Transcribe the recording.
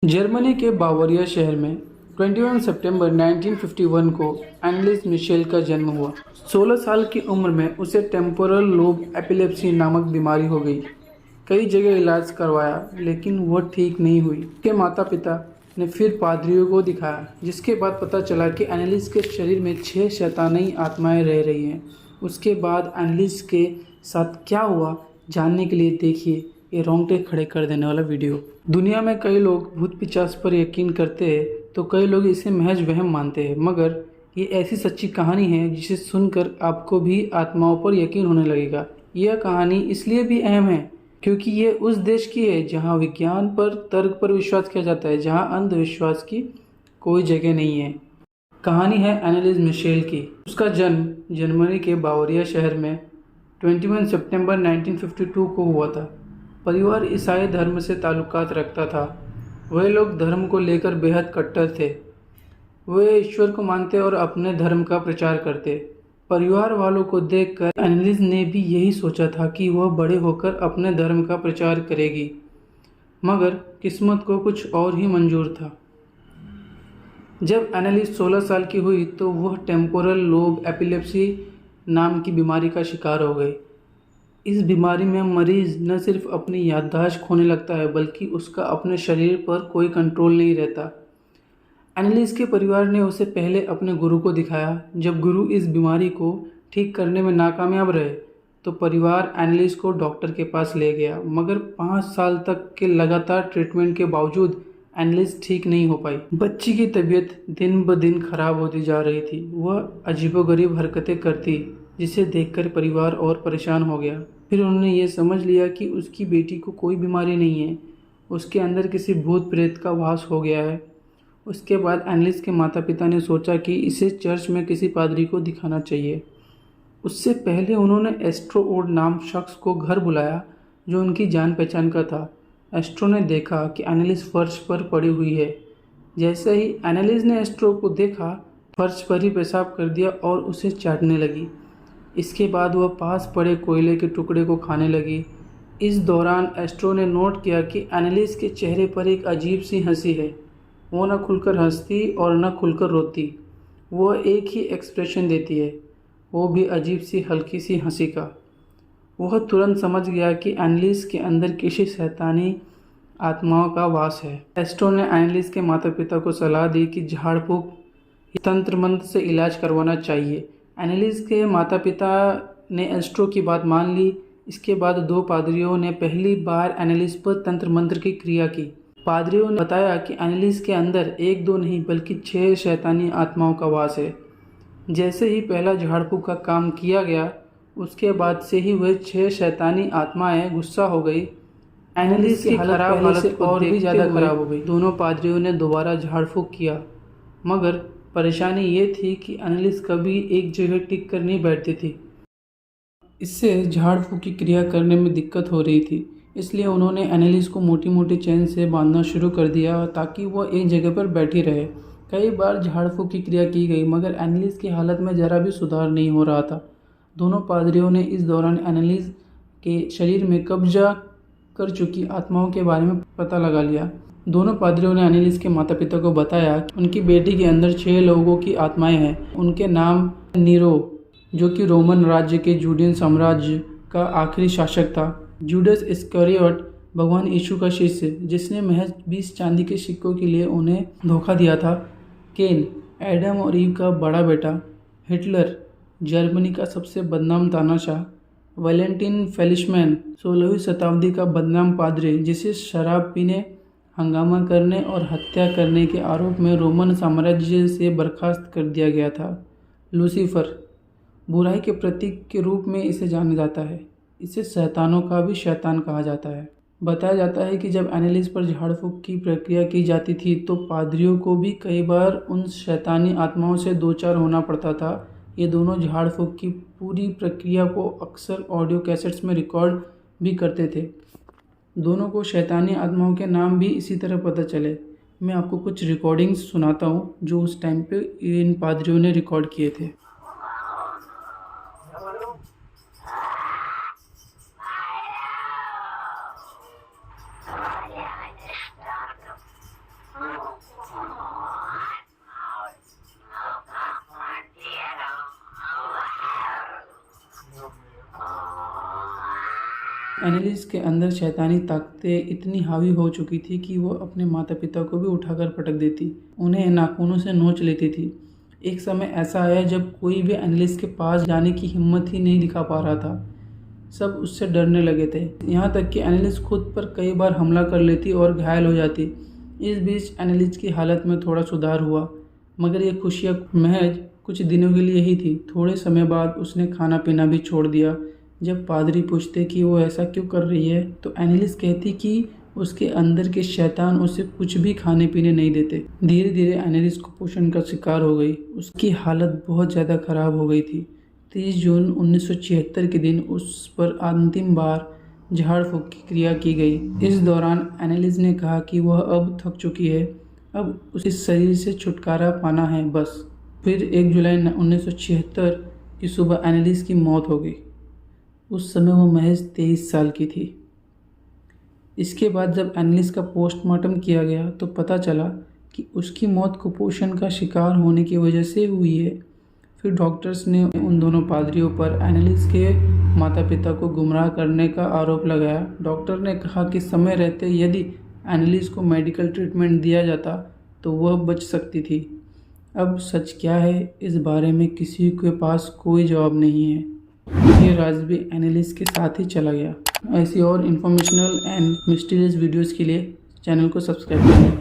Germany के बावरिया शहर में 21 सितंबर 1951 को एनलिस मिशेल का जन्म हुआ। 16 साल की उम्र में उसे टेम्पोरल लोब एपिलेप्सी नामक बीमारी हो गई। कई जगह इलाज करवाया लेकिन वह ठीक नहीं हुई। उसके माता पिता ने फिर पादरियों को दिखाया, जिसके बाद पता चला कि एनलिस के शरीर में 6 शैतानी आत्माएं रह रही हैं। उसके बाद एनलिस के साथ क्या हुआ, जानने के लिए देखिए ये रोंगटे खड़े कर देने वाला वीडियो। दुनिया में कई लोग भूत पिशाच पर यकीन करते हैं तो कई लोग इसे महज वहम मानते हैं, मगर ये ऐसी सच्ची कहानी है जिसे सुनकर आपको भी आत्माओं पर यकीन होने लगेगा। यह कहानी इसलिए भी अहम है क्योंकि ये उस देश की है जहाँ विज्ञान पर, तर्क पर विश्वास किया जाता है, जहाँ अंधविश्वास की कोई जगह नहीं है। कहानी है एनलिस मिशेल की। उसका जन्म जर्मनी के बावरिया शहर में 21 सितंबर 1952 को हुआ था। परिवार ईसाई धर्म से ताल्लुकात रखता था। वे लोग धर्म को लेकर बेहद कट्टर थे। वे ईश्वर को मानते और अपने धर्म का प्रचार करते। परिवार वालों को देखकर एनलिस ने भी यही सोचा था कि वह बड़े होकर अपने धर्म का प्रचार करेगी, मगर किस्मत को कुछ और ही मंजूर था। जब एनलिस 16 साल की हुई तो वह टेम्पोरल लोब एपिलेप्सी नाम की बीमारी का शिकार हो गई। इस बीमारी में मरीज न सिर्फ अपनी याददाश्त खोने लगता है बल्कि उसका अपने शरीर पर कोई कंट्रोल नहीं रहता। एनलिस के परिवार ने उसे पहले अपने गुरु को दिखाया। जब गुरु इस बीमारी को ठीक करने में नाकामयाब रहे तो परिवार एनलिस को डॉक्टर के पास ले गया, मगर 5 साल तक के लगातार ट्रीटमेंट के बावजूद एनलिस ठीक नहीं हो पाई। बच्ची की तबीयत दिन ब दिन खराब होती जा रही थी। वह अजीबोगरीब हरकतें करती, जिसे देखकर परिवार और परेशान हो गया। फिर उन्होंने ये समझ लिया कि उसकी बेटी को कोई बीमारी नहीं है, उसके अंदर किसी भूत प्रेत का वास हो गया है। उसके बाद एनलिस के माता पिता ने सोचा कि इसे चर्च में किसी पादरी को दिखाना चाहिए। उससे पहले उन्होंने एस्ट्रो नाम शख्स को घर बुलाया जो उनकी जान पहचान का था। एस्ट्रो ने देखा कि एनलिस फर्श पर पड़ी हुई है। जैसे ही एनलिस ने एस्ट्रो को देखा, फर्श पर ही पेशाब कर दिया और उसे चाटने लगी। इसके बाद वह पास पड़े कोयले के टुकड़े को खाने लगी। इस दौरान एस्ट्रो ने नोट किया कि एनलिस के चेहरे पर एक अजीब सी हंसी है। वो न खुलकर हंसती और न खुलकर रोती। वह एक ही एक्सप्रेशन देती है, वो भी अजीब सी हल्की सी हंसी का। वह तुरंत समझ गया कि एनलिस के अंदर किसी शैतानी आत्माओं का वास है। एस्ट्रो ने एनलिस के माता पिता को सलाह दी कि झाड़ फूक तंत्र मंत्र से इलाज करवाना चाहिए। एनलिस के माता पिता ने एस्ट्रो की बात मान ली। इसके बाद 2 पादरियों ने पहली बार एनलिस पर तंत्र मंत्र की क्रिया की। पादरियों ने बताया कि एनलिस के अंदर 1-2 नहीं बल्कि 6 शैतानी आत्माओं का वास है। जैसे ही पहला झाड़ फूक का काम किया गया, उसके बाद से ही वह 6 शैतानी आत्माएं गुस्सा हो गई। एनलिस की खराब हालत और भी ज़्यादा खराब हो गई। दोनों पादरियों ने दोबारा झाड़ फूक किया, मगर परेशानी ये थी कि एनलिस कभी एक जगह टिक कर नहीं बैठती थी। इससे झाड़ फूक की क्रिया करने में दिक्कत हो रही थी। इसलिए उन्होंने एनलिस को मोटी मोटी चेन से बांधना शुरू कर दिया ताकि वह एक जगह पर बैठी रहे। कई बार झाड़ फूक की क्रिया की गई, मगर एनलिस की हालत में ज़रा भी सुधार नहीं हो रहा था। दोनों पादरियों ने इस दौरान एनलिस के शरीर में कब्जा कर चुकी आत्माओं के बारे में पता लगा लिया। दोनों पादरियों ने एनलिस के माता पिता को बताया उनकी बेटी के अंदर 6 लोगों की आत्माएं हैं। उनके नाम नीरो, जो कि रोमन राज्य के जूडियन साम्राज्य का आखिरी शासक था। जूडस इस्करियोट, भगवान यीशु का शिष्य जिसने महज 20 चांदी के सिक्कों के लिए उन्हें धोखा दिया था। केन, एडम और ईव का बड़ा बेटा। हिटलर, जर्मनी का सबसे बदनाम तानाशाह। वैलेंटिन फेलिशमैन, 16वीं शताब्दी का बदनाम पादरी जिसे शराब पीने, हंगामा करने और हत्या करने के आरोप में रोमन साम्राज्य से बर्खास्त कर दिया गया था। लूसीफर, बुराई के प्रतीक के रूप में इसे जाना जाता है। इसे शैतानों का भी शैतान कहा जाता है। बताया जाता है कि जब एनलिस पर झाड़ फूक की प्रक्रिया की जाती थी तो पादरियों को भी कई बार उन शैतानी आत्माओं से दो चार होना पड़ता था। ये दोनों झाड़ फूक की पूरी प्रक्रिया को अक्सर ऑडियो कैसेट्स में रिकॉर्ड भी करते थे। दोनों को शैतानी आत्माओं के नाम भी इसी तरह पता चले। मैं आपको कुछ रिकॉर्डिंग्स सुनाता हूँ जो उस टाइम पे इन पादरियों ने रिकॉर्ड किए थे। एनालिस के अंदर शैतानी ताकतें इतनी हावी हो चुकी थी कि वो अपने माता पिता को भी उठाकर पटक देती, उन्हें नाखूनों से नोच लेती थी। एक समय ऐसा आया जब कोई भी एनालिस के पास जाने की हिम्मत ही नहीं दिखा पा रहा था। सब उससे डरने लगे थे, यहाँ तक कि एनालिस खुद पर कई बार हमला कर लेती और घायल हो जाती। इस बीच एनालिस की हालत में थोड़ा सुधार हुआ, मगर ये खुशियाँ महज कुछ दिनों के लिए ही थी। थोड़े समय बाद उसने खाना पीना भी छोड़ दिया। जब पादरी पूछते कि वो ऐसा क्यों कर रही है, तो एनालिस कहती कि उसके अंदर के शैतान उसे कुछ भी खाने पीने नहीं देते। धीरे धीरे एनालिस कुपोषण का शिकार हो गई। उसकी हालत बहुत ज़्यादा खराब हो गई थी। 30 जून 1976 के दिन उस पर अंतिम बार झाड़ फूक की क्रिया की गई। इस दौरान एनालिस ने कहा कि वह अब थक चुकी है, अब उसे शरीर से छुटकारा पाना है बस। फिर 1 जुलाई 1976 की सुबह एनालिस की मौत हो गई। उस समय वो महज 23 साल की थी। इसके बाद जब एनालिस का पोस्टमार्टम किया गया तो पता चला कि उसकी मौत कुपोषण का शिकार होने की वजह से हुई है। फिर डॉक्टर्स ने उन दोनों पादरियों पर एनालिस के माता पिता को गुमराह करने का आरोप लगाया। डॉक्टर ने कहा कि समय रहते यदि एनालिस को मेडिकल ट्रीटमेंट दिया जाता तो वह बच सकती थी। अब सच क्या है, इस बारे में किसी के पास कोई जवाब नहीं है। ये राज भी एनालिस के साथ ही चला गया। ऐसी और इन्फॉर्मेशनल एंड मिस्टीरियस वीडियोज़ के लिए चैनल को सब्सक्राइब करें।